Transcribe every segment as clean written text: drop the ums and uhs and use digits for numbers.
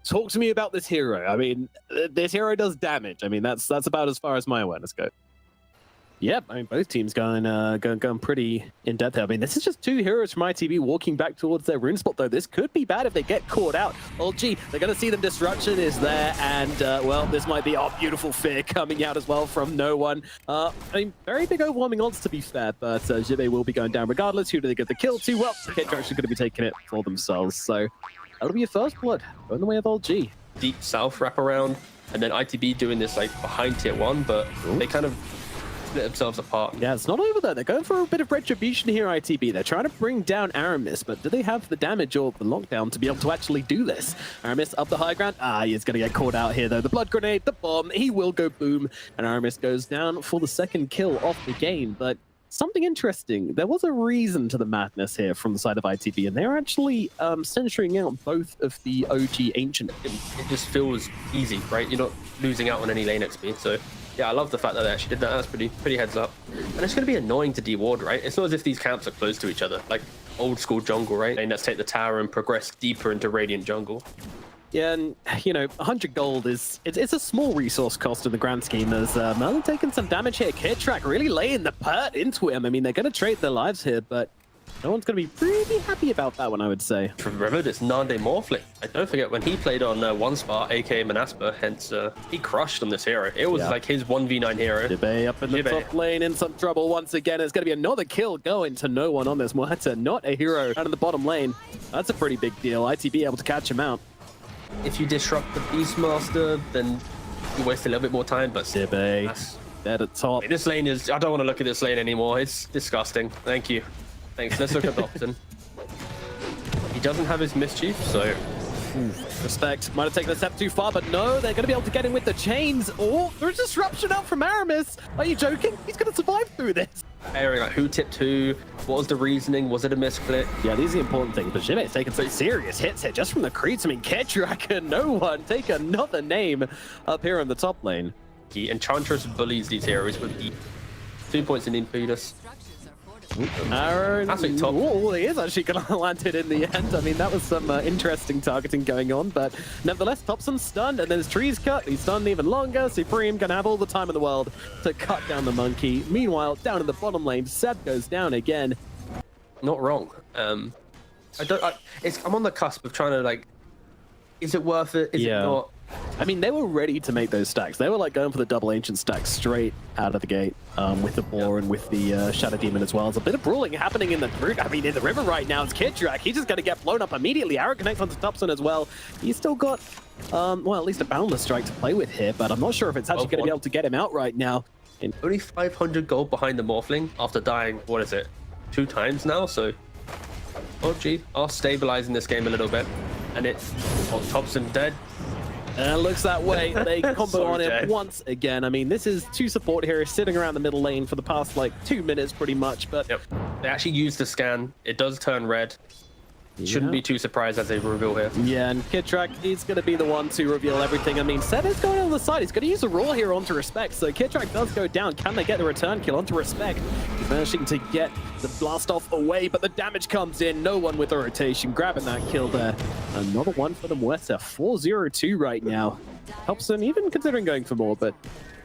talk to me about this hero. I mean, this hero does damage. I mean, that's about as far as my awareness goes. Yep, I mean, both teams going pretty in depth here. I mean, this is just 2 heroes from ITB walking back towards their rune spot, though. This could be bad if they get caught out. Oh, gee, they're going to see them. Disruption is there, and, well, this might be our beautiful fear coming out as well from Noone. I mean, very big overwhelming odds, to be fair, but Xibbe will be going down regardless. Who do they get the kill to? Well, Kitrak are going to be taking it for themselves, so that'll be your first blood on the way of old G. Deep south wraparound, and then ITB doing this, like, behind tier 1, but they kind of split themselves apart. Yeah, it's not over though. They're going for a bit of retribution here, ITB. They're trying to bring down Aramis, but do they have the damage or the lockdown to be able to actually do this? Aramis up the high ground. He's going to get caught out here though. The blood grenade, the bomb, he will go boom, and Aramis goes down for the second kill off the game. But something interesting, there was a reason to the madness here from the side of ITB, and they're actually censoring out both of the OG Ancient. It just feels easy, right? You're not losing out on any lane XP, so yeah, I love the fact that they actually did that. That's pretty heads up. And it's going to be annoying to deward, right? It's not as if these camps are close to each other, like old school jungle, right? And let's take the tower and progress deeper into Radiant jungle. Yeah, and, you know, 100 gold is it's a small resource cost in the grand scheme. As Merlin taking some damage here. Kitrak really laying the pert into him. I mean, they're going to trade their lives here, but no one's going to be pretty happy about that one, I would say. Remember this Nande Morphling. Don't forget when he played on One Spot, aka Manaspa, hence he crushed on this hero. It was like his 1v9 hero. Xibbe up in the top lane in some trouble once again. It's going to be another kill going to Noone on this. Muerta, not a hero out in the bottom lane. That's a pretty big deal. ITB able to catch him out. If you disrupt the Beastmaster, then you waste a little bit more time, but Xibbe dead at top. This lane is, I don't want to look at this lane anymore. It's disgusting. Thank you. Thanks. Let's look at Topson. He doesn't have his mischief, so respect. Might have taken a step too far, but no, they're going to be able to get in with the chains. Oh, there's disruption out from Aramis. Are you joking? He's going to survive through this. Airing like who tipped who, what was the reasoning, was it a misclick? Yeah, these are the important things, but Xibbe's taking some serious hits here just from the creeps. I mean, Kitrak and Noone take another name up here in the top lane. Enchantress bullies these heroes with the 2 points in Impedus. Aaron, top. Oh, he is actually going to land it in the end. I mean, that was some interesting targeting going on, but nevertheless, Topson stunned, and then his trees cut. He's stunned even longer. Supream going to have all the time in the world to cut down the monkey. Meanwhile, down in the bottom lane, Seb goes down again. Not wrong. I'm on the cusp of trying to, like, is it worth it? Is it not? I mean, they were ready to make those stacks. They were like going for the double ancient stacks straight out of the gate with the boar and with the shadow demon as well. There's a bit of brawling happening in the river right now. It's Kitrak. He's just going to get blown up immediately. Arrow connects onto Topson as well. He's still got, well, at least a boundless strike to play with here, but I'm not sure if it's actually going to be able to get him out right now. Only 500 gold behind the Morphling after dying, what is it, 2 times now? So, OG are stabilizing this game a little bit. And it's Topson dead. Looks that way. They combo on him once again. I mean, this is 2 support heroes sitting around the middle lane for the past, like, 2 minutes pretty much, but... Yep. They actually use the scan. It does turn red. Shouldn't be too surprised as they reveal here. Yeah, and Kitrak is going to be the one to reveal everything. I mean, Seb is going on the side. He's going to use a roll here onto Respect, so Kitrak does go down. Can they get the return kill onto Respect? He's managing to get the blast off away, but the damage comes in. Noone with the rotation, grabbing that kill there. Another one for the Muerta. 4-0-2 right now. Topson even considering going for more, but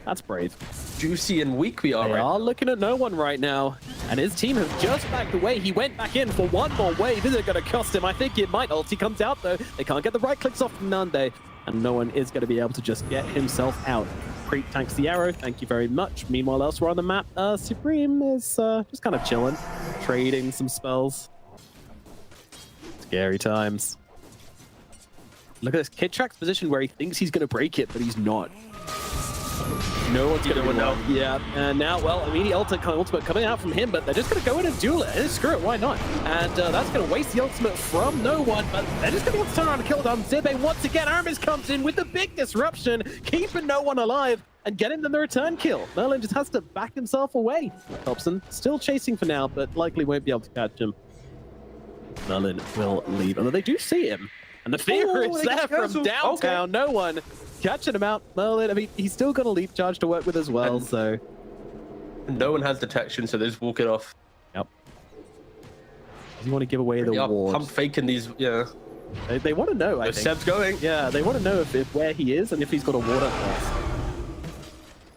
that's brave. Juicy and weak we are. They are looking at Noone right now, and his team has just backed away. He went back in for one more wave. Is it going to cost him? I think it might. Ulti comes out though. They can't get the right clicks off from Nande, and Noone is going to be able to just get himself out. Creep tanks the arrow. Thank you very much. Meanwhile, elsewhere on the map, Supream is just kind of chilling, trading some spells. Scary times. Look at this Kitrak's position where he thinks he's going to break it, but he's not. No one's going to win now. Yeah, and now, well, immediate ultimate coming out from him, but they're just going to go in and duel it. And screw it, why not? And that's going to waste the ultimate from Noone, but they're just going to turn around and kill them. Xibbe once again, Aramis comes in with the big disruption, keeping Noone alive and getting them the return kill. Merlin just has to back himself away. Topson still chasing for now, but likely won't be able to catch him. Merlin will leave, although they do see him. And the fear is there from downtown. Noone catching him out. Merlin, I mean, he's still got a leap charge to work with as well, so... No one has detection, so they just walk it off. Yep. You want to give away the ward. I'm faking these, yeah. They want to know, I think. Seb's going. Yeah, they want to know if where he is and if he's got a water class.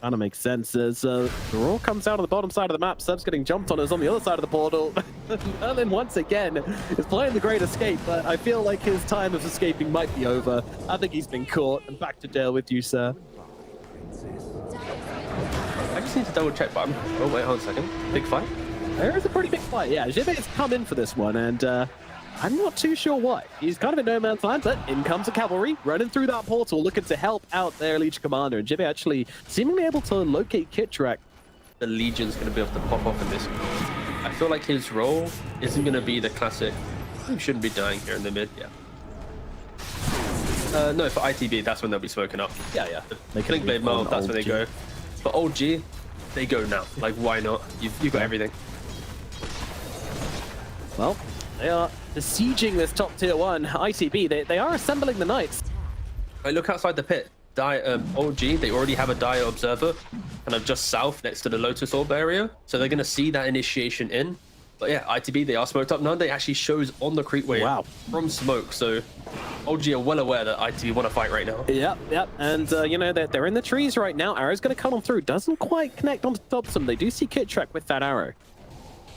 Kind of makes sense as the Roar comes out on the bottom side of the map. Seb's getting jumped on us on the other side of the portal. Merlin once again is playing the Great Escape, but I feel like his time of escaping might be over. I think he's been caught and back to jail with you, sir. I just need to double check, but oh wait, hold on a second. Big fight? There is a pretty big fight, yeah. Xibbe has come in for this one, and I'm not too sure why. He's kind of in no man's land, but in comes the cavalry, running through that portal, looking to help out their Legion commander. And Xibbe actually seemingly able to locate Kitrak. The Legion's going to be able to pop off in this. I feel like his role isn't going to be the classic, he shouldn't be dying here in the mid, yeah. No, for ITB, that's when they'll be smoking up. Yeah. The Blink Blade mode, that's when they go. For old G, they go now. Like, why not? You've got everything. Well, they are besieging this top tier 1 ITB. They are assembling the knights. I look outside the pit. Old G, they already have a Dire Observer kind of just south next to the Lotus Orb area. So they're going to see that initiation in. But yeah, ITB, they are smoked up. Nande actually shows on the creep wave from smoke. So Old G are well aware that ITB want to fight right now. Yep. And, you know, they're in the trees right now. Arrow's going to cut on through. Doesn't quite connect onto Topson. They do see Kitrak with that arrow.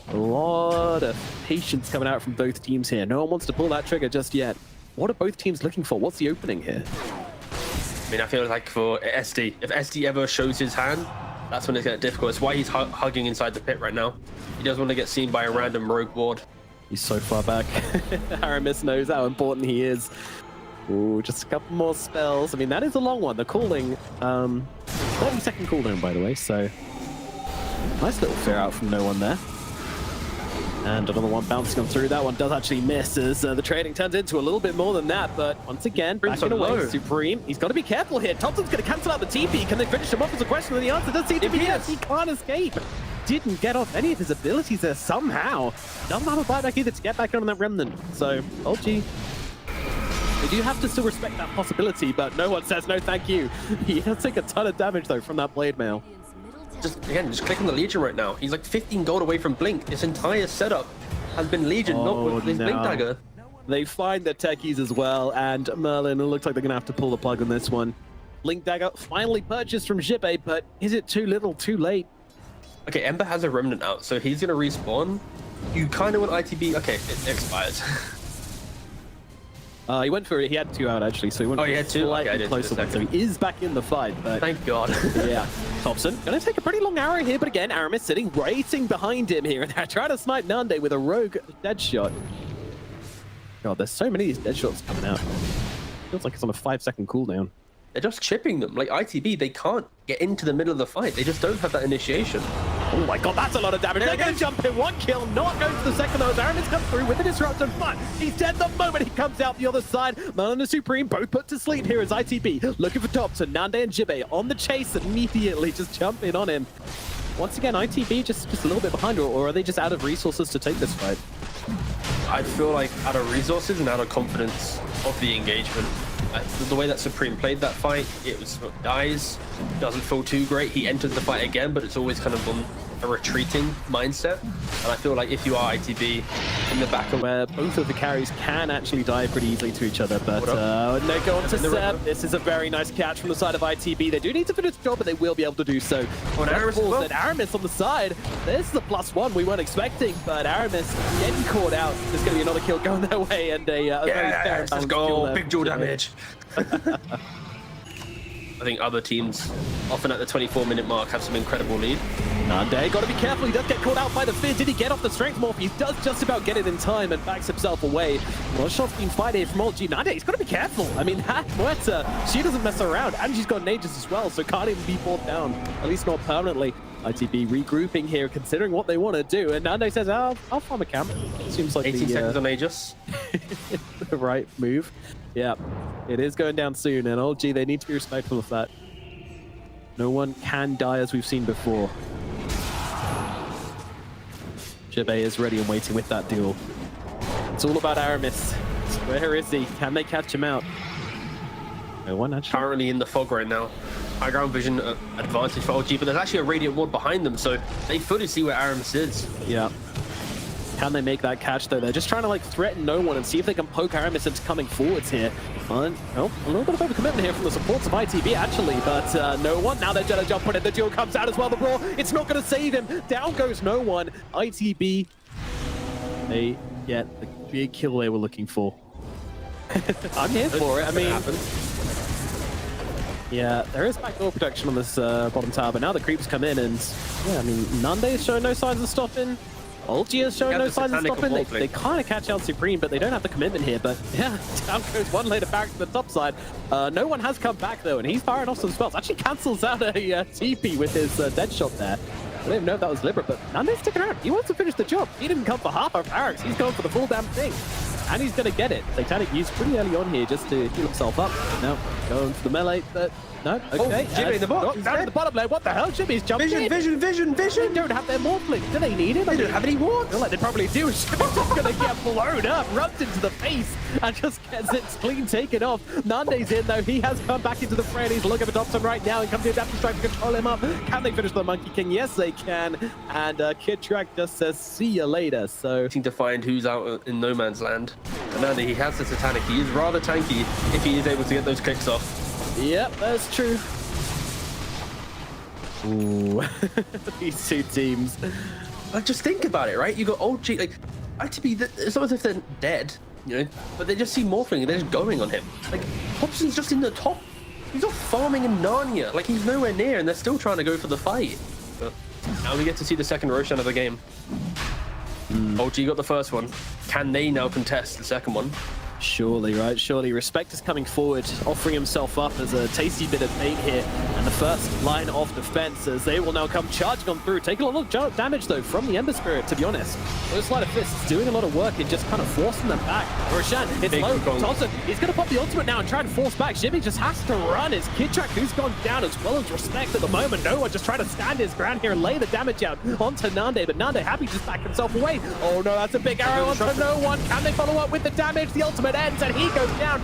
A lot of patience coming out from both teams here. No one wants to pull that trigger just yet. What are both teams looking for? What's the opening here? I mean, I feel like for SD, if SD ever shows his hand, that's when it's getting difficult. It's why he's hugging inside the pit right now. He doesn't want to get seen by a random rogue ward. He's so far back. Aramis knows how important he is. Ooh, just a couple more spells. I mean, that is a long one. The cooling, 30-second cooldown, by the way, so nice little fear out from no one there. And another one bouncing on through. That one does actually miss as the trading turns into a little bit more than that. But once again, backing away. Supreme, he's got to be careful here. Topson's going to cancel out the TP. Can they finish him off as a question? And the answer does seem to be yes. He can't escape. Didn't get off any of his abilities there somehow. Doesn't have a buyback either to get back on that remnant. So, OG, they do have to still respect that possibility, but no one says no thank you. He does take a ton of damage though from that blade mail. Just click on the Legion right now. He's like 15 gold away from Blink. This entire setup has been Legion, not with his Blink dagger. They find the techies as well, and Merlin, it looks like they're going to have to pull the plug on this one. Blink dagger finally purchased from Xibbe, but is it too little, too late? Okay, Ember has a remnant out, so he's going to respawn. You kind of want ITB. Okay, it expires. He went for it. He had 2 out actually, so he went. Oh, he had 2. Okay, closer one, so he is back in the fight. But thank God. Yeah, Topson gonna take a pretty long arrow here, but again, Aramis sitting racing behind him here, and they're trying to snipe Nande with a rogue dead shot. God, there's so many of these dead shots coming out. Feels like it's on a 5-second cooldown. They're just chipping them. Like ITB, they can't get into the middle of the fight. They just don't have that initiation. Oh my God, that's a lot of damage. They're going to jump in 1 kill, not going to the second though. Aramis comes through with a disruption, but he's dead the moment he comes out the other side. Merlin and Supreme both put to sleep here as ITB looking for Topson. Nande and Xibbe on the chase immediately, just jump in on him. Once again, ITB just a little bit behind, or are they just out of resources to take this fight? I feel like out of resources and out of confidence of the engagement. The way that Supreme played that fight, it was dies, doesn't feel too great. He enters the fight again, but it's always kind of on a retreating mindset. And I feel like if you are ITB in the back of where both of the carries can actually die pretty easily to each other, but they go on to Seb. This is a very nice catch from the side of ITB. They do need to finish the job, but they will be able to do so. On Aramis on the side. This is the +1 we weren't expecting, but Aramis getting caught out. There's going to be another kill going their way, and a very fair let's go. Big jaw damage. I think other teams, often at the 24-minute mark, have some incredible lead. Nande, got to be careful. He does get caught out by the fear. Did he get off the strength morph? He does just about get it in time and backs himself away. Well, shot's been fired here from OG. Nande, he's got to be careful. I mean, Muerta, she doesn't mess around, and she's got Nages as well, so can't even be brought down, at least not permanently. ITB regrouping here, considering what they want to do, and Nande says, I'll farm a camp. Seems like 18 seconds on Aegis. The right move. Yeah, it is going down soon, and OG, they need to be respectful of that. No one can die as we've seen before. Xibbe is ready and waiting with that duel. It's all about Aramis. Where is he? Can they catch him out? No one actually. Currently in the fog right now. High ground vision advantage for OG, but there's actually a radiant ward behind them, so they fully see where Aramis is. Yeah. Can they make that catch, though? They're just trying to, like, threaten Noone and see if they can poke Aramis into coming forwards here. Well, a little bit of overcommitment here from the supports of ITB, actually, but Noone, now they're gonna jump on it. The duel comes out as well. The brawl, it's not gonna save him. Down goes Noone. ITB, they get the big kill they were looking for. I'm here for it. I mean, yeah, there is backdoor protection on this bottom tower, but now the creeps come in, and yeah, I mean, Nande is showing no signs of stopping. Ulti is showing no signs of stopping. They kind of catch out Supream, but they don't have the commitment here. But yeah, down goes one later back to the top side. No one has come back, though, and he's firing off some spells. Actually cancels out a TP with his dead shot there. I don't even know if that was deliberate, but Nande's sticking around. He wants to finish the job. He didn't come for half our barracks. He's going for the full damn thing. And he's going to get it. Satanic used pretty early on here just to heal himself up. Now, going for the melee, but no, okay. Xibbe in the bottom. Down to the bottom lane. What the hell? Xibbe's jumping in. Vision. They don't have their morphling. Do they need him? They don't have any wards. I feel like they probably do. Xibbe's just going to get blown up, runs into the face, and just gets it clean taken off. Nande's in, though. He has come back into the fray, and he's looking for Topson right now, and comes in to try to control him up. Can they finish the Monkey King? Yes, they can. And Kitrak just says, see you later. So, to find who's out in no man's land. And Nande, he has the Satanic. He is rather tanky if he is able to get those clicks off. Yep, that's true. Ooh, these two teams. Like, just think about it, right? You got old G, like, ITB, it's not as if they're dead, you know, but they just see Morphling and they're just going on him. Like, Topson's just in the top. He's not farming in Narnia. Like, he's nowhere near, and they're still trying to go for the fight. But now we get to see the second Roshan of the game. OG got the first one. Can they now contest the second one? Surely, right? Surely. Respect is coming forward, offering himself up as a tasty bit of bait here. And the first line of defense as they will now come charging on through. Taking a lot of damage, though, from the Ember Spirit, to be honest. Those Sleight of Fists doing a lot of work in just kind of forcing them back. Roshan, it's low. Topson, he's going to pop the ultimate now and try and force back. Xibbe just has to run. It's Kitrak who's gone down, as well as Respect at the moment. No one just trying to stand his ground here and lay the damage out onto Nande. But Nande happy to just back himself away. Oh, no, that's a big arrow onto Noone. Can they follow up with the damage? The ultimate ends, and he goes down.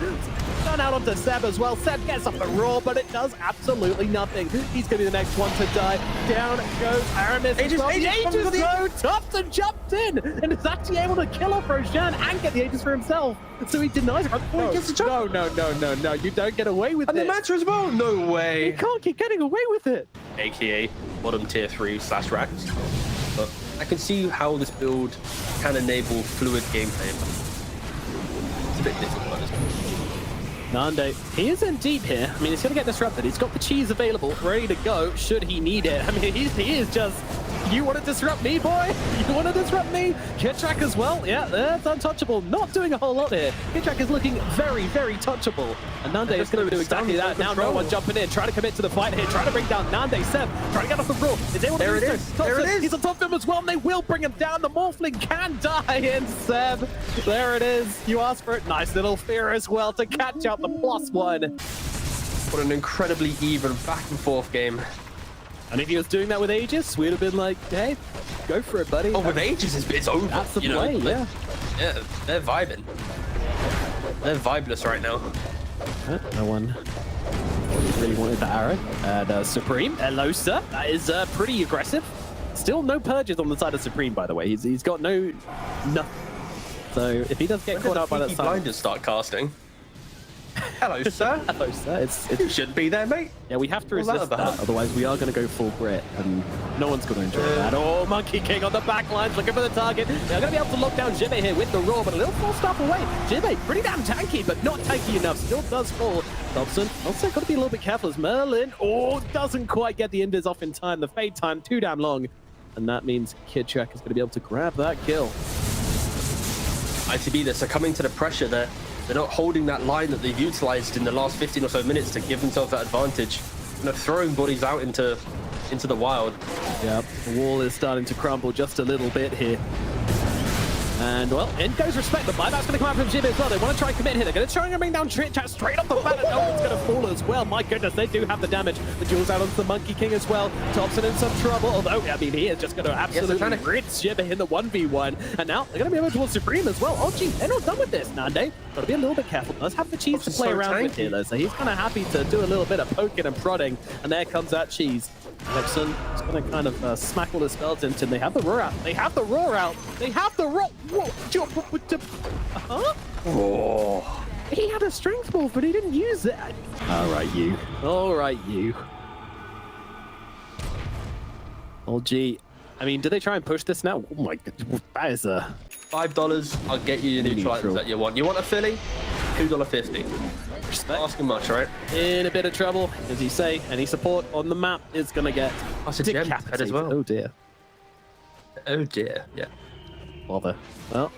Done out onto Seb as well. Seb gets off the roar, but it does absolutely nothing. He's going to be the next one to die. Down goes Aramis. Aegis, though. Topson jumped in and is actually able to kill off Roshan and get the Aegis for himself. So he denies it. Oh, he gets the jump. No. You don't get away with it. And the Mantra as well. No way. You can't keep getting away with it. AKA bottom tier 3 / racks. But I can see how this build can enable fluid gameplay. It's a bit difficult. Nande, he is in deep here. I mean, he's going to get disrupted. He's got the cheese available, ready to go, should he need it. I mean, he is just, you want to disrupt me, boy? You want to disrupt me? Kitrak as well. Yeah, that's untouchable. Not doing a whole lot here. Kitrak is looking very, very touchable. And Nande is going to do exactly that. Now no one jumping in, trying to commit to the fight here, trying to bring down Nande. Seb, trying to get off the rule. Is able to there it is. There it is. He's on top of him as well, and they will bring him down. The Morphling can die in Seb. There it is. You asked for it. Nice little fear as well to catch out the +1. What an incredibly even back and forth game. And if he was doing that with Aegis, we'd have been like, hey, go for it, buddy. Oh, with Aegis, it's over. That's the play, yeah. Yeah, they're vibing. They're vibeless right now. No one really wanted the arrow. And Supream, hello, sir. That is pretty aggressive. Still no purges on the side of Supream, by the way. He's got nothing. So if he does get caught up by that side... blinders start casting. Hello, sir. Hello, sir. You shouldn't be there, mate. Yeah, we have to resist that. Otherwise, we are going to go full grit, and no one's going to enjoy that. Oh, Monkey King on the back lines, looking for the target. They're going to be able to lock down Xibbe here with the roar, but a little false stop away. Xibbe, pretty damn tanky, but not tanky enough. Still does fall. Topson also got to be a little bit careful as Merlin, doesn't quite get the Inders off in time. The fade time too damn long, and that means Kitrak is going to be able to grab that kill. ITB, they're succumbing to the pressure there. They're not holding that line that they've utilized in the last 15 or so minutes to give themselves that advantage. And they're throwing bodies out into the wild. Yeah, the wall is starting to crumble just a little bit here. And, well, in goes Respect. The buyback's going to come out from Xibbe as well. They want to try and commit here. They're going to try and bring down Kitrak straight off the bat, and no one's going to fall as as well. My goodness, they do have the damage. The duel's out onto the Monkey King as well. Topson in some trouble, although, I mean, he is just going to absolutely rinse Xibbe in the 1v1. And now they're going to be able to towards Supream as well. Oh, gee, they're not done with this, Nande. Got to be a little bit careful. Does have the cheese to play around with here, though, so he's kind of happy to do a little bit of poking and prodding. And there comes that cheese. Topson is going to kind of smack all the spells into him. They have the roar out. They have the roar out. They have the roar. Huh? Oh. He had a strength ball, but he didn't use it. All right, you. All right, you. Oh, gee. I mean, do they try and push this now? Oh my god, that is a... $5, I'll get you the neutral items that you want. You want a Philly? $2.50. Respect. Asking much, right? In a bit of trouble, as you say. Any support on the map is going to get decapitated as well. Oh dear. Oh dear, yeah. Bother. Well.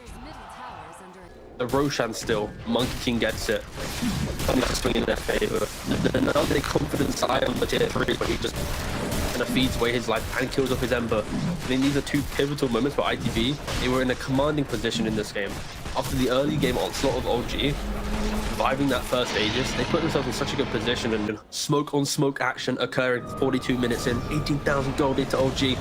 The Roshan still. Monkey King gets it. Something to swing in their favor. The Nande confidence eye on the tier 3, but he just kind of feeds away his life and kills off his Ember. I mean, these are two pivotal moments for ITB. They were in a commanding position in this game. After the early game onslaught of OG, surviving that first Aegis, they put themselves in such a good position, and smoke on smoke action occurring 42 minutes in, 18,000 gold into OG.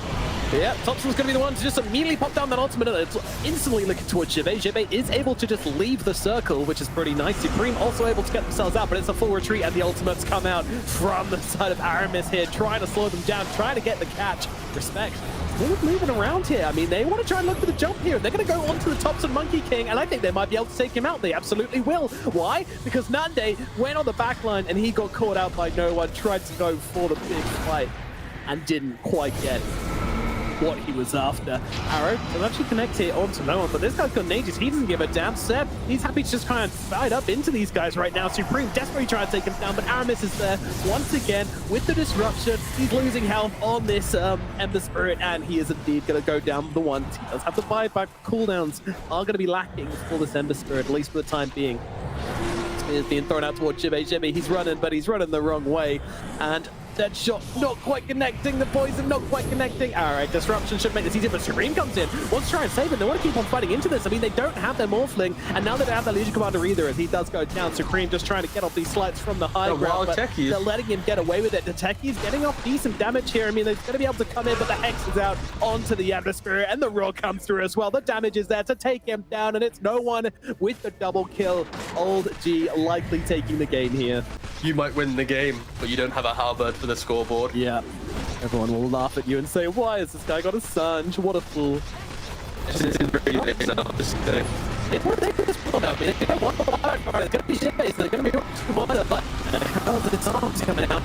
Yeah, Topson's going to be the one to just immediately pop down that ultimate, and it's instantly looking towards Xibbe. Xibbe is able to just leave the circle, which is pretty nice. Supreme also able to get themselves out, but it's a full retreat, and the ultimates come out from the side of Aramis here, trying to slow them down, trying to get the catch. Respect. They're moving around here. I mean, they want to try and look for the jump here. They're going to go onto the Topson Monkey King, and I think they might be able to take him out. They absolutely will. Why? Because Nande went on the back line, and he got caught out by Noone, tried to go for the big fight, and didn't quite get what he was after. Arrow will actually connect here onto Noone, but this guy's got Nages. He doesn't give a damn. Seb, he's happy to just kind of fight up into these guys right now. Supreme desperately trying to take him down, but Aramis is there once again with the disruption. He's losing health on this Ember Spirit, and he is indeed going to go down the ones. He does have the buyback. Cooldowns are going to be lacking for this Ember Spirit, at least for the time being. Is being thrown out towards Xibbe. Xibbe, he's running, but he's running the wrong way. And that shot not quite connecting. The poison not quite connecting. All right, disruption should make this easier, but Supreme comes in. Wants to try and save him. They want to keep on fighting into this. I mean, they don't have their Morphling, and now they don't have their Legion Commander either, as he does go down. Supreme just trying to get off these slides from the high ground, but they're letting him get away with it. The Techie's getting off decent damage here. I mean, they're going to be able to come in, but the Hex is out onto the atmosphere, and the Roar comes through as well. The damage is there to take him down, and it's Noone with the double kill. Old G likely taking the game here. You might win the game, but you don't have a halberd for the scoreboard. Yeah. Everyone will laugh at you and say, why has this guy got a Sanj? What a fool. This is really big now. This is good. It's what they put this ball out. They're going to want the fire card. It's going to be shit based. They're going to be water, but his arms coming out.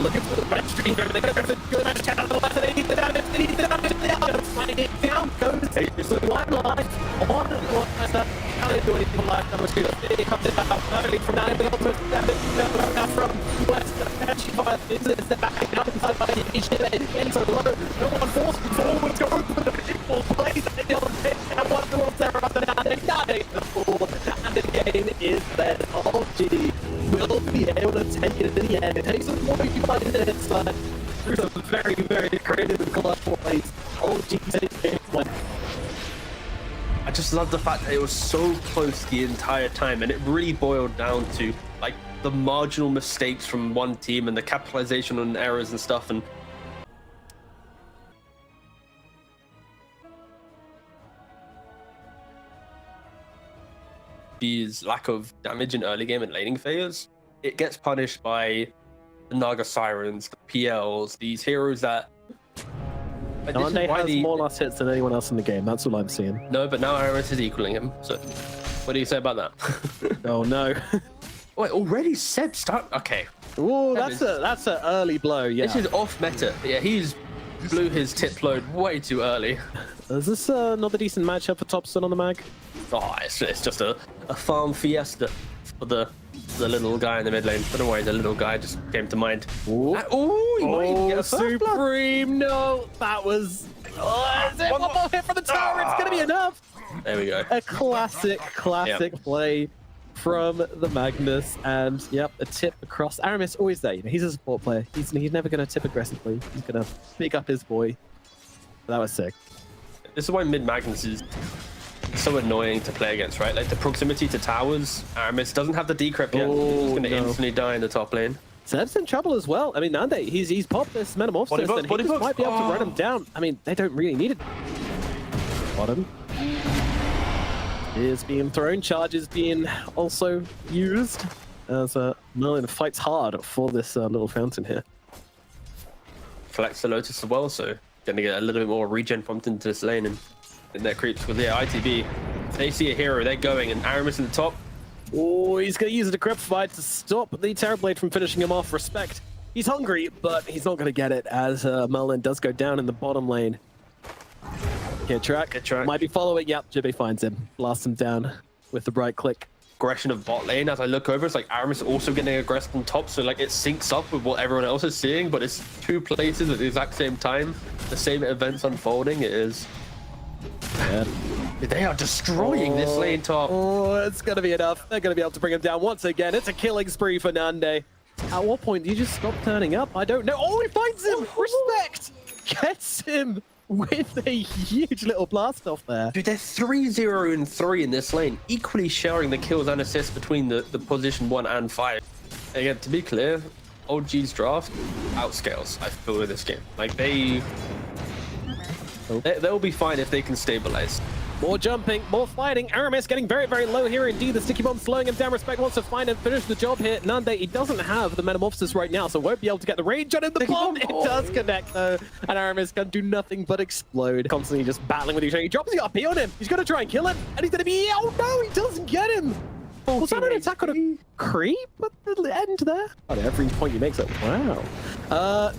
Looking for the red stream here. They're going to go for good match out of the left. They need the damage. They need the damage. They are going to find it. Down goes the one line on the water. How they do anything like number 2. It comes in out early from 9. The ultimate damage now from West. Actually, fire is the back now inside by the Xibbe. Into the low. No one forced forward to open the people. Plays it. And one towards there after that. They die the fool. And the game is then. Oh, gee. Will be able to take it in the end. It takes some 45 minutes, but through some very, very creative and colorful plays. Oh, gee. I just love the fact that it was so close the entire time, and it really boiled down to like the marginal mistakes from one team and the capitalization on errors and stuff. And his lack of damage in early game and laning phase, it gets punished by the Naga Sirens, the PLs, these heroes that Nande has more last hits than anyone else in the game. That's all I'm seeing. No, but now Aramis is equaling him. So, what do you say about that? Oh no! Wait, already Seb start? Okay. Oh, that's an early blow. Yeah. This is off meta. Yeah, he's blew his tip load way too early. Is this not a decent matchup for Topson on the mag? Oh, it's just a farm fiesta for the little guy in the mid lane. But don't worry, the little guy just came to mind. Oh, he might even get a Supreme! No, that was. Oh, is it one more hit from the tower? It's gonna be enough. There we go. A classic play from the Magnus, and yep, a tip across. Aramis always there. You know, he's a support player. He's never gonna tip aggressively. He's gonna pick up his boy. That was sick. This is why mid Magnus is so annoying to play against, right? Like the proximity to towers. Aramis doesn't have the decrypt yet. He's going to instantly die in the top lane. Zed's in trouble as well. I mean, Nande, he's popped this Metamorphosis and he just might be able to run him down. I mean, they don't really need it. Bottom is being thrown. Charges being also used as Merlin fights hard for this little fountain here. Collects the Lotus as well, so going to get a little bit more regen pumped into this lane and in their creeps with their ITB. If they see a hero, they're going, and Aramis in the top. Oh, he's going to use a Decrepify to stop the Terrorblade from finishing him off. Respect. He's hungry, but he's not going to get it as Merlin does go down in the bottom lane. Kitrak might be following. Yep, Xibbe finds him. Blasts him down with the right click. Aggression of bot lane. As I look over, it's like Aramis also getting aggressed on top, so like it syncs up with what everyone else is seeing, but it's two places at the exact same time. The same events unfolding. It is. Yeah. They are destroying this lane top. Oh, it's going to be enough. They're going to be able to bring him down once again. It's a killing spree for Nande. At what point do you just stop turning up? I don't know. Oh, he finds him! Respect! Gets him with a huge little blast off there. Dude, they're 3-0 and 3 in this lane, equally sharing the kills and assists between the position 1 and 5. Again, to be clear, OG's draft outscales, I feel, with this game. Like, they'll be fine if they can stabilize. More jumping, more fighting. Aramis getting very, very low here indeed. The sticky bomb slowing him down. Respect wants to find and finish the job here. Nande, he doesn't have the Metamorphosis right now, so won't be able to get the range on him. The bomb, it does connect though. And Aramis can do nothing but explode. Constantly just battling with each other. He drops the RP on him. He's going to try and kill him. And he's going to be, oh no, he doesn't get him. Was that an attack on a creep at the end there? At every point he makes it. Wow.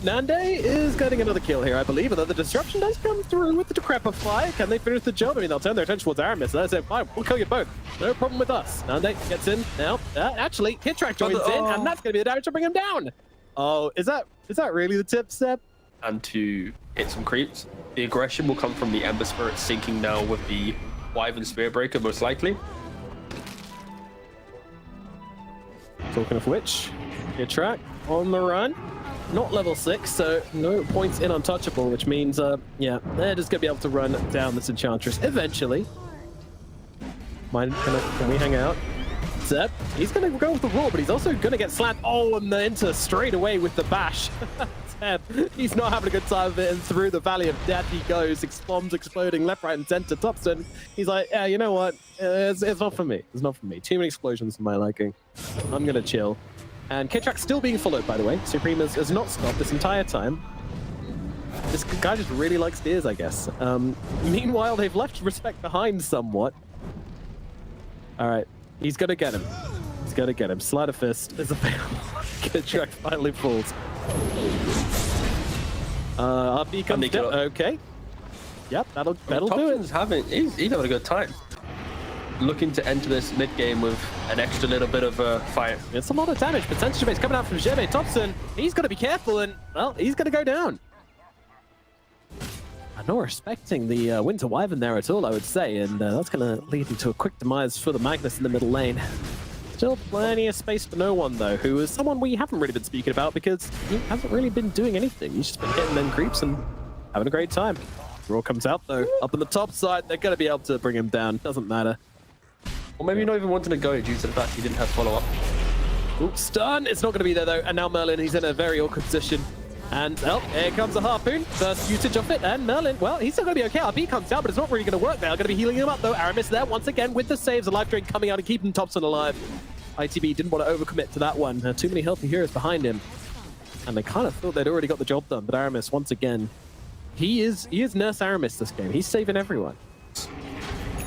Nande is getting another kill here, I believe, although the disruption does come through with the Decrepify. Can they finish the job? I mean, they'll turn their attention towards Aramis. That's it. Fine, we'll kill you both. No problem with us. Nande gets in now. Actually, Kitrak joins in, and that's going to be the damage to bring him down. Oh, is that really the tip, Seb? And to hit some creeps. The aggression will come from the Ember Spirit syncing now with the Wyvern Spirit Breaker, most likely. Talking of which, Kitrak on the run. Not level 6, so no points in untouchable, which means, yeah, they're just going to be able to run down this Enchantress eventually. Can we hang out? Zeb, he's going to go with the roar, but he's also going to get slammed. Oh, and the enter straight away with the bash. Zeb, he's not having a good time of it, and through the Valley of Death he goes. Bombs exploding left, right, and center. Topson, he's like, yeah, you know what? It's not for me. It's not for me. Too many explosions for my liking. I'm going to chill. And Kitrak's still being followed, by the way. Supream has not stopped this entire time. This guy just really likes steers, I guess. Meanwhile, they've left Respect behind somewhat. All right, he's going to get him. He's going to get him. Sleight of fist is available. Kitrak finally falls. RP comes down. Okay. Yep, that'll do it. He's having a good time. Looking to enter this mid game with an extra little bit of a fight. It's a lot of damage. Potential base coming out from Xibbe. Topson, he's got to be careful, and well, he's going to go down. I'm not respecting the Winter Wyvern there at all, I would say, and that's going to lead into a quick demise for the Magnus in the middle lane. Still plenty of space for no one, though, who is someone we haven't really been speaking about because he hasn't really been doing anything. He's just been hitting them creeps and having a great time. Raw comes out, though. Up on the top side, they're going to be able to bring him down. Doesn't matter. Or maybe not even wanting to go due to the fact he didn't have follow-up. Oops, stun. It's not going to be there, though. And now Merlin, he's in a very awkward position. And, well, here comes a Harpoon. First usage of it. And Merlin, well, he's still going to be okay. RP comes down, but it's not really going to work. They're going to be healing him up, though. Aramis there once again with the saves. A life drain coming out and keeping Topson alive. ITB didn't want to overcommit to that one. Too many healthy heroes behind him. And they kind of thought they'd already got the job done. But Aramis, once again, he is Nurse Aramis this game. He's saving everyone.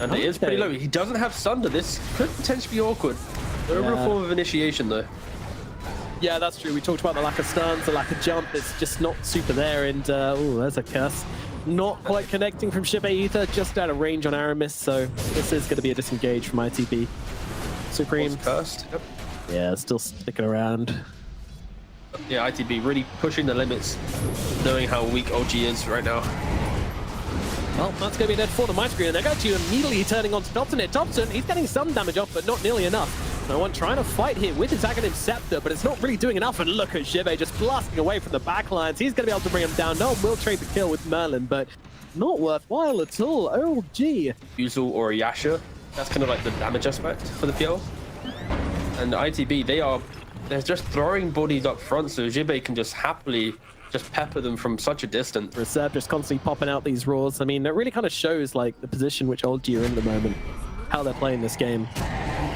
And it is pretty low. He doesn't have Sunder. This could potentially be awkward. Over a form of initiation, though. Yeah, that's true. We talked about the lack of stuns, the lack of jump. It's just not super there. And, oh, there's a curse. Not quite connecting from Xibbe either. Just out of range on Aramis. So this is going to be a disengage from ITB. Supream. Cursed. Yep. Yeah, still sticking around. Yeah, ITB really pushing the limits, knowing how weak OG is right now. Well, that's going to be dead for the Might Screen, and they're going to immediately turning on to Topson here. Topson, he's getting some damage off, but not nearly enough. No one trying to fight here with his Aghanim Scepter, but it's not really doing enough. And look at Xibbe just blasting away from the backlines. He's going to be able to bring him down. No one will trade the kill with Merlin, but not worthwhile at all. Oh, gee. Yuzul or a Yasha. That's kind of like the damage aspect for the PL. And ITB, they're just throwing bodies up front, so Xibbe can just happily just pepper them from such a distance. Reserve just constantly popping out these roars. I mean, it really kind of shows like the position which OG are in at the moment, how they're playing this game.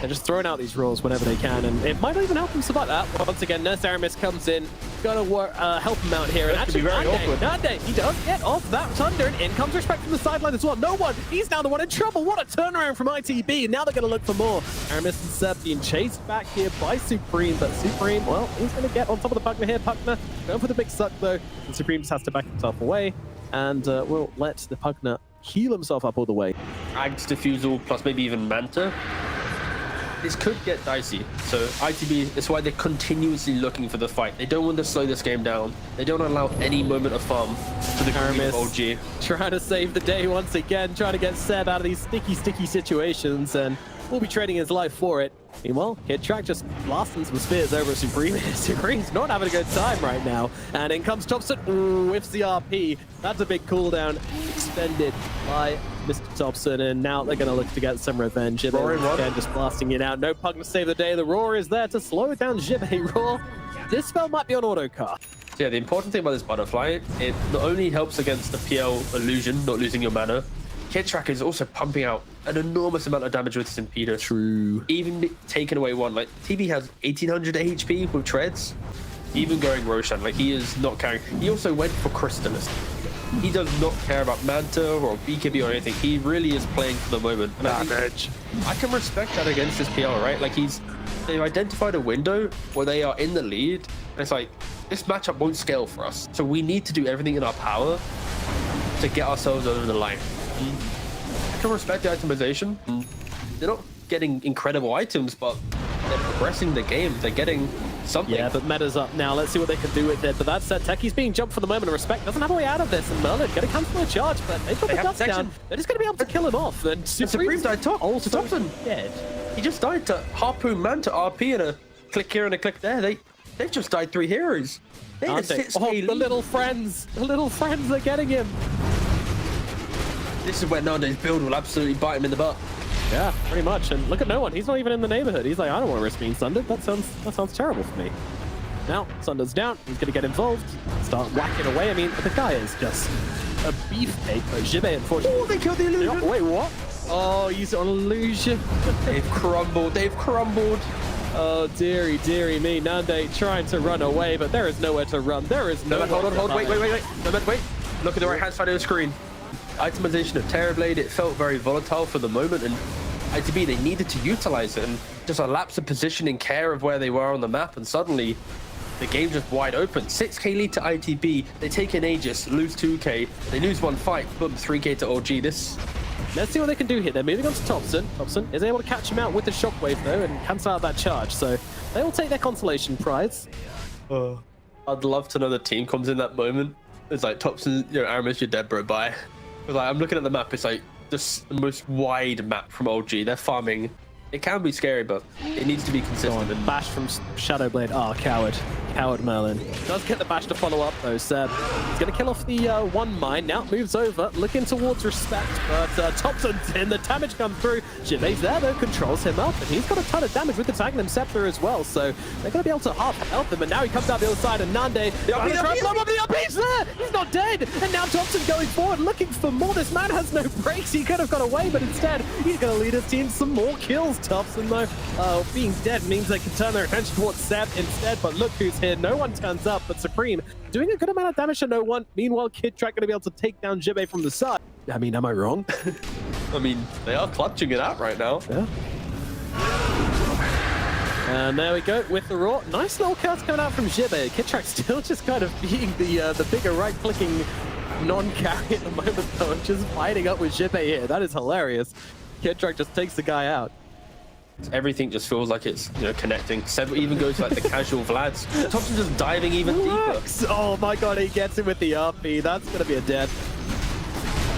They're just throwing out these rolls whenever they can, and it might not even help them survive that. Once again, Nurse Aramis comes in, gonna help him out here. And actually, Nande, he does get off that Thunder, and in comes Respect from the sideline as well. No one, he's now the one in trouble. What a turnaround from ITB. Now they're gonna look for more. Aramis and Seb being chased back here by Supream, but Supream, well, he's gonna get on top of the Pugna here. Pugna going for the big suck though, and Supream just has to back himself away, and we'll let the Pugna heal himself up all the way. Ag's Diffusal plus maybe even Manta. This could get dicey. So ITB, it's why they're continuously looking for the fight. They don't want to slow this game down. They don't allow any moment of farm to the Aramis of OG. Trying to save the day once again, trying to get Seb out of these sticky situations, and will be trading his life for it. Meanwhile, Kitrak just blasting some spears over at Supream. Supreme's not having a good time right now. And in comes Topson. Ooh, whiffs the RP. That's a big cooldown expended by Mr. Topson. And now they're going to look to get some revenge. Again, just blasting it out. No Pug to save the day. The Roar is there to slow it down. Xibbe Roar. This spell might be on auto cast. So yeah, the important thing about this butterfly, it not only helps against the PL illusion, not losing your mana, Kitrak is also pumping out an enormous amount of damage with his Impeder. True. Even taking away one, like TB has 1800 HP with treads. Even going Roshan, like he is not carrying. He also went for Crystalist. He does not care about Manta or BKB or anything. He really is playing for the moment. And I can respect that against this PL, right? Like they've identified a window where they are in the lead. And it's like, this matchup won't scale for us. So we need to do everything in our power to get ourselves over the line. I can respect the itemization. They're not getting incredible items, but they're progressing the game. They're getting something. Yeah, but meta's up now. Let's see what they can do with it. But that said, Techie's being jumped for the moment. Respect doesn't have a way out of this. And Merlin going to cancel a charge, but they've got the dust down. They're just going to be able to kill him off. And Supream died top. Also Topson dead. He just died to Harpoon Manta RP and a click here and a click there. They've just died 3 heroes. They had a 6K the little friends. The little friends are getting him. This is where Nande's build will absolutely bite him in the butt. Yeah, pretty much. And look at Noone. He's not even in the neighborhood. He's like, I don't want to risk being sundered. That sounds terrible for me. Now, Sunder's down. He's going to get involved. Start whacking away. I mean, the guy is just a beefcake. But Xibbe, unfortunately. Oh, they killed the illusion. Wait, what? Oh, he's on illusion. They've crumbled. They've crumbled. Oh, dearie me. Nande trying to run away, but there is nowhere to run. There is no. Hold on. Wait. Wait. Look at the right-hand side of the screen. Itemization of Terrorblade, it felt very volatile for the moment, and ITB, they needed to utilize it, and just a lapse of positioning care of where they were on the map, and suddenly the game just wide open. 6k lead to ITB, they take an Aegis, lose 2k, they lose one fight, boom, 3k to OG. Let's see what they can do here. They're moving on to Topson. Topson is able to catch him out with the shockwave though, and cancel out that charge, so they will take their consolation prize. I'd love to know the team comes in that moment. It's like, Topson, Aramis, you're dead, bro, bye. Like, I'm looking at the map, it's like just the most wide map from OG. They're farming. It can be scary, but it needs to be consistent. And bash from Shadowblade. Oh, coward Merlin. Does get the bash to follow up though. Seb he's going to kill off the one mine. Now moves over, looking towards Respect, but Topson's in. The damage comes through. Xibbe's there though, controls him up, and he's got a ton of damage with the Aghanim Scepter as well. So they're going to be able to help him. And now he comes out the other side, and Nande the RP's there. He's not dead. And now Topson going forward, looking for more. This man has no brakes. He could have got away, but instead he's going to lead his team some more kills. Topson though, being dead means they can turn their attention towards Seb instead. But look who's here. No one turns up, but Supream doing a good amount of damage to no one. Meanwhile, Kitrak going to be able to take down Xibbe from the side. I mean, am I wrong? I mean, they are clutching it out right now. Yeah. And there we go with the Raw. Nice little curse coming out from Xibbe. Kitrak still just kind of being the bigger right-clicking non-carry at the moment, though, and just fighting up with Xibbe here. That is hilarious. Kitrak just takes the guy out. Everything just feels like it's connecting. Seb even goes to like the casual Vlads. Topson just diving even deeper. Oh my god, he gets it with the RP. That's gonna be a death.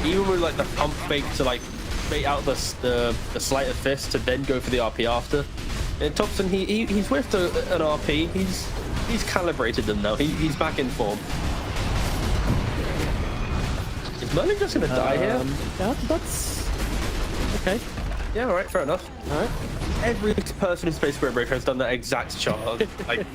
Even with like the pump fake to like bait out the sleight of fist to then go for the RP after. And Topson, he's whiffed an RP. He's calibrated them now. He's back in form. Is Merlin just gonna die here? Yeah, that's okay. Yeah, all right, fair enough. All right. Every person in Space Square Breaker has done that exact charge. Like,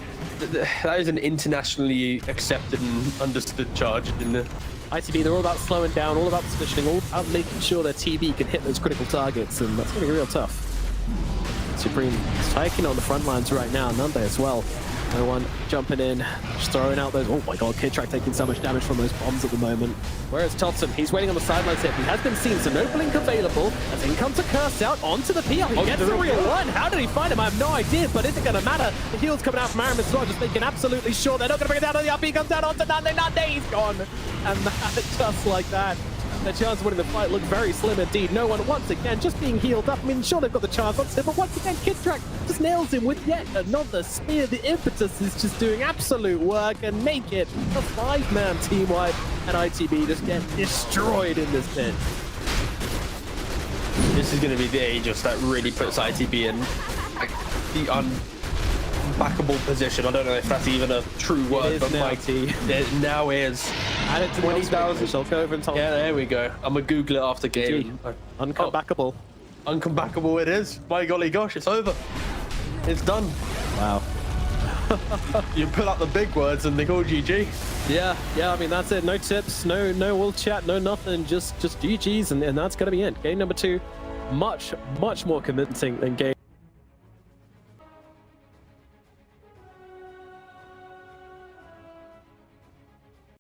that is an internationally accepted and understood charge in the ITB, they're all about slowing down, all about positioning, all about making sure their TB can hit those critical targets, and that's going to be real tough. Supream striking on the front lines right now, Nande as well. No one jumping in, just throwing out those. Oh my god, Kitrak taking so much damage from those bombs at the moment. Whereas Topson, he's waiting on the sidelines here. He has been seen, so no blink available. As in comes a curse out onto the PL. He gets the real one. How did he find him? I have no idea, but is it going to matter? The heal's coming out from Aramis as well, just making absolutely sure they're not going to bring it down on the up. He comes down onto Nande. Nande, he's gone. And that, just like that, the chance of winning the fight looked very slim indeed. No one, once again, just being healed up. I mean, sure, they've got the chance, but once again, Kitrak just nails him with yet another spear. The impetus is just doing absolute work and make it a 5-man team wipe, and ITB just get destroyed in this pit. This is going to be the Aegis that really puts ITB in like, the unbackable position. I don't know if that's even a true word, but now, like, it now is. Add it to 20,000. She'll go over and tell. Yeah, there we go. I'm going to Google it after game. Uncomebackable. Oh, uncomebackable it is. My golly gosh, it's over. It's done. Wow. You put out the big words and they go GG. Yeah, I mean, that's it. No tips, no ult chat, no nothing. Just GGs, and that's going to be it. Game number 2, much more convincing than game